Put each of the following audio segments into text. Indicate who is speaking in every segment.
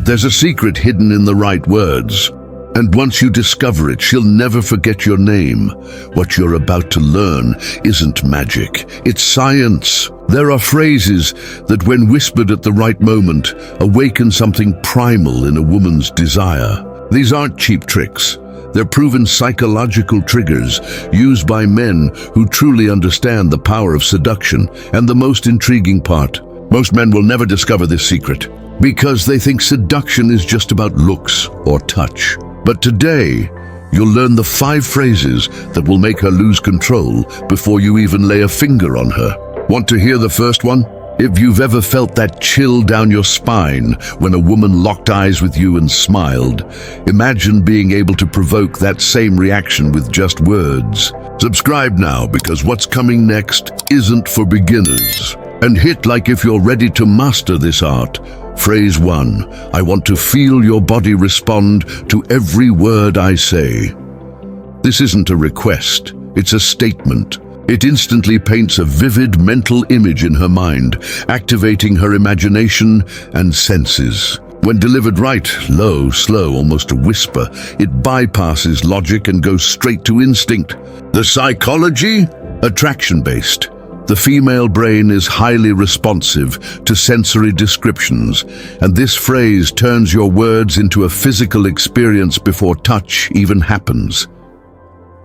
Speaker 1: There's a secret hidden in the right words. And once you discover it, she'll never forget your name. What you're about to learn isn't magic, it's science. There are phrases that, when whispered at the right moment, awaken something primal in a woman's desire. These aren't cheap tricks. They're proven psychological triggers used by men who truly understand the power of seduction. And the most intriguing part, most men will never discover this secret because they think seduction is just about looks or touch. But today, you'll learn the 5 phrases that will make her lose control before you even lay a finger on her. Want to hear the first one? If you've ever felt that chill down your spine when a woman locked eyes with you and smiled, imagine being able to provoke that same reaction with just words. Subscribe now, because what's coming next isn't for beginners. And hit like if you're ready to master this art. Phrase 1. I want to feel your body respond to every word I say. This isn't a request, it's a statement. It instantly paints a vivid mental image in her mind, activating her imagination and senses. When delivered right, low, slow, almost a whisper, it bypasses logic and goes straight to instinct. The psychology? Attraction-based. The female brain is highly responsive to sensory descriptions, and this phrase turns your words into a physical experience before touch even happens.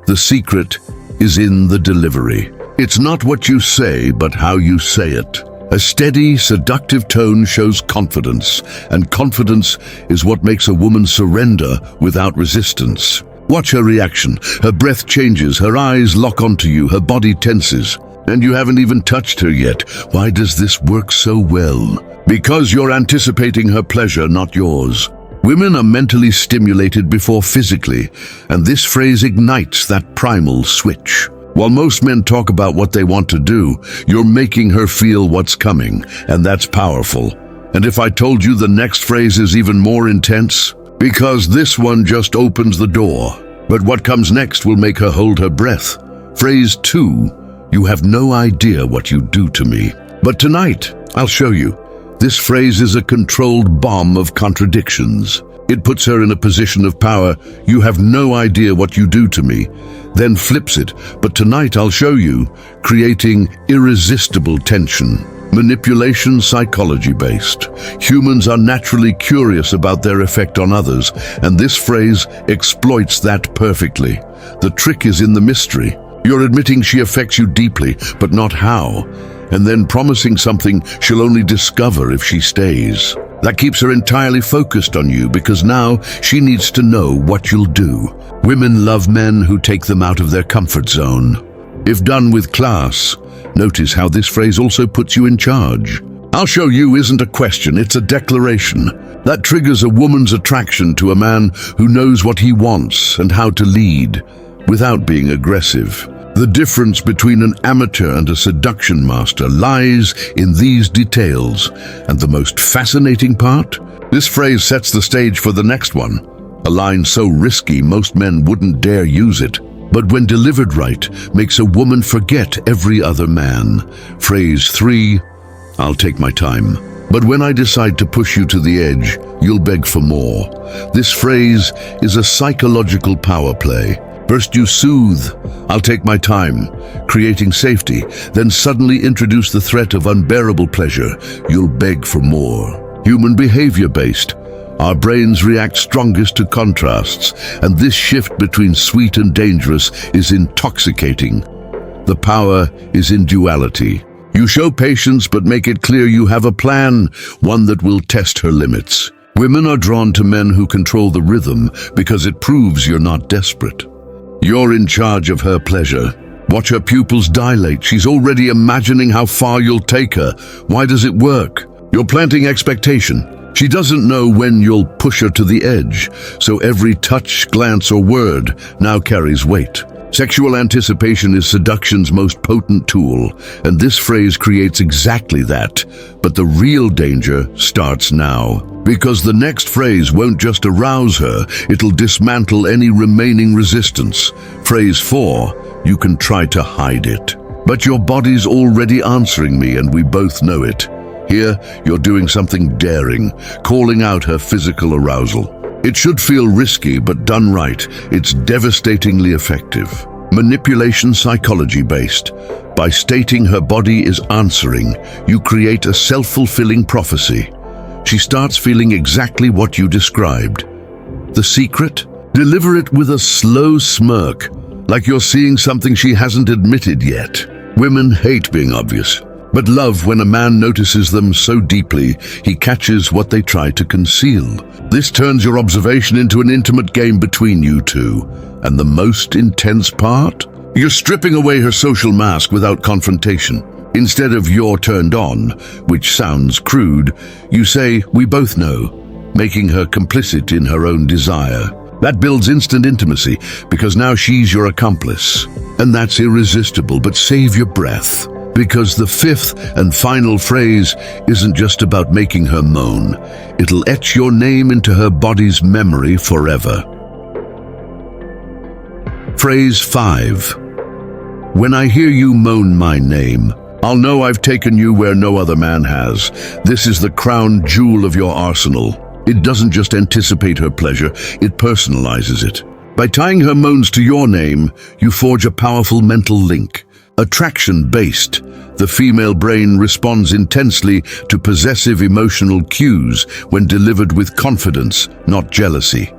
Speaker 1: The secret is in the delivery. It's not what you say, but how you say it. A steady, seductive tone shows confidence, and confidence is what makes a woman surrender without resistance. Watch her reaction. Her breath changes, her eyes lock onto you, her body tenses. And you haven't even touched her yet. Why does this work so well? Because you're anticipating her pleasure, not yours. Women are mentally stimulated before physically, and this phrase ignites that primal switch. While most men talk about what they want to do, you're making her feel what's coming, and that's powerful. And if I told you the next phrase is even more intense? Because this one just opens the door. But what comes next will make her hold her breath. Phrase 2. You have no idea what you do to me. But tonight, I'll show you. This phrase is a controlled bomb of contradictions. It puts her in a position of power. You have no idea what you do to me. Then flips it. But tonight I'll show you, creating irresistible tension. Manipulation, psychology-based. Humans are naturally curious about their effect on others, and this phrase exploits that perfectly. The trick is in the mystery. You're admitting she affects you deeply, but not how, and then promising something she'll only discover if she stays. That keeps her entirely focused on you, because now she needs to know what you'll do. Women love men who take them out of their comfort zone. If done with class, notice how this phrase also puts you in charge. I'll show you isn't a question, it's a declaration. That triggers a woman's attraction to a man who knows what he wants and how to lead, without being aggressive. The difference between an amateur and a seduction master lies in these details. And the most fascinating part? This phrase sets the stage for the next one. A line so risky most men wouldn't dare use it. But when delivered right, makes a woman forget every other man. Phrase 3, I'll take my time. But when I decide to push you to the edge, you'll beg for more. This phrase is a psychological power play. First you soothe, I'll take my time, creating safety, then suddenly introduce the threat of unbearable pleasure. You'll beg for more. Human behavior-based. Our brains react strongest to contrasts, and this shift between sweet and dangerous is intoxicating. The power is in duality. You show patience, but make it clear you have a plan, one that will test her limits. Women are drawn to men who control the rhythm because it proves you're not desperate. You're in charge of her pleasure. Watch her pupils dilate. She's already imagining how far you'll take her. Why does it work? You're planting expectation. She doesn't know when you'll push her to the edge, so every touch, glance, or word now carries weight. Sexual anticipation is seduction's most potent tool, and this phrase creates exactly that. But the real danger starts now, because the next phrase won't just arouse her, it'll dismantle any remaining resistance. Phrase 4, you can try to hide it. But your body's already answering me, and we both know it. Here, you're doing something daring, calling out her physical arousal. It should feel risky, but done right, it's devastatingly effective. Manipulation psychology-based. By stating her body is answering, you create a self-fulfilling prophecy. She starts feeling exactly what you described. The secret? Deliver it with a slow smirk, like you're seeing something she hasn't admitted yet. Women hate being obvious, but love when a man notices them so deeply he catches what they try to conceal. This turns your observation into an intimate game between you two. And the most intense part? You're stripping away her social mask without confrontation. Instead of "you're turned on," which sounds crude, you say "we both know," making her complicit in her own desire. That builds instant intimacy because now she's your accomplice. And that's irresistible, but save your breath. Because the fifth and final phrase isn't just about making her moan. It'll etch your name into her body's memory forever. Phrase 5. When I hear you moan my name, I'll know I've taken you where no other man has. This is the crown jewel of your arsenal. It doesn't just anticipate her pleasure, it personalizes it. By tying her moans to your name, you forge a powerful mental link. Attraction-based, the female brain responds intensely to possessive emotional cues when delivered with confidence, not jealousy.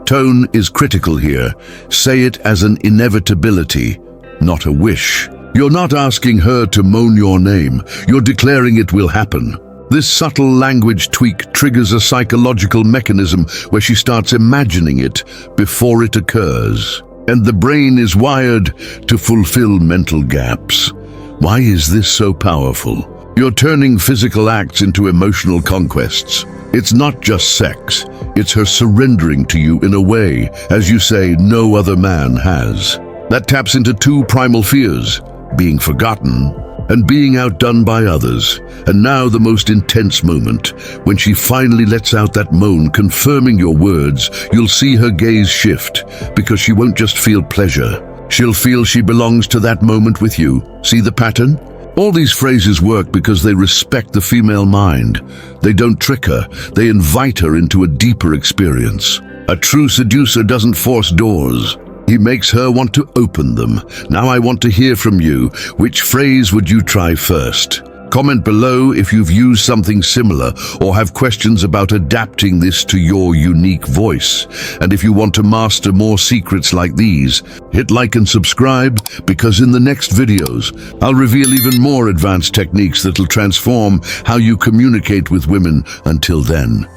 Speaker 1: Tone is critical here. Say it as an inevitability, not a wish. You're not asking her to moan your name, you're declaring it will happen. This subtle language tweak triggers a psychological mechanism where she starts imagining it before it occurs. And the brain is wired to fulfill mental gaps. Why is this so powerful? You're turning physical acts into emotional conquests. It's not just sex, it's her surrendering to you in a way, as you say, no other man has. That taps into two primal fears, being forgotten and being outdone by others. And now the most intense moment, when she finally lets out that moan confirming your words, you'll see her gaze shift, because she won't just feel pleasure. She'll feel she belongs to that moment with you. See the pattern? All these phrases work because they respect the female mind. They don't trick her, they invite her into a deeper experience. A true seducer doesn't force doors. He makes her want to open them. Now I want to hear from you. Which phrase would you try first? Comment below if you've used something similar or have questions about adapting this to your unique voice. And if you want to master more secrets like these, hit like and subscribe, because in the next videos, I'll reveal even more advanced techniques that'll transform how you communicate with women. Until then,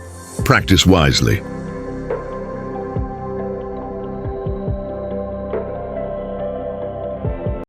Speaker 1: practice wisely.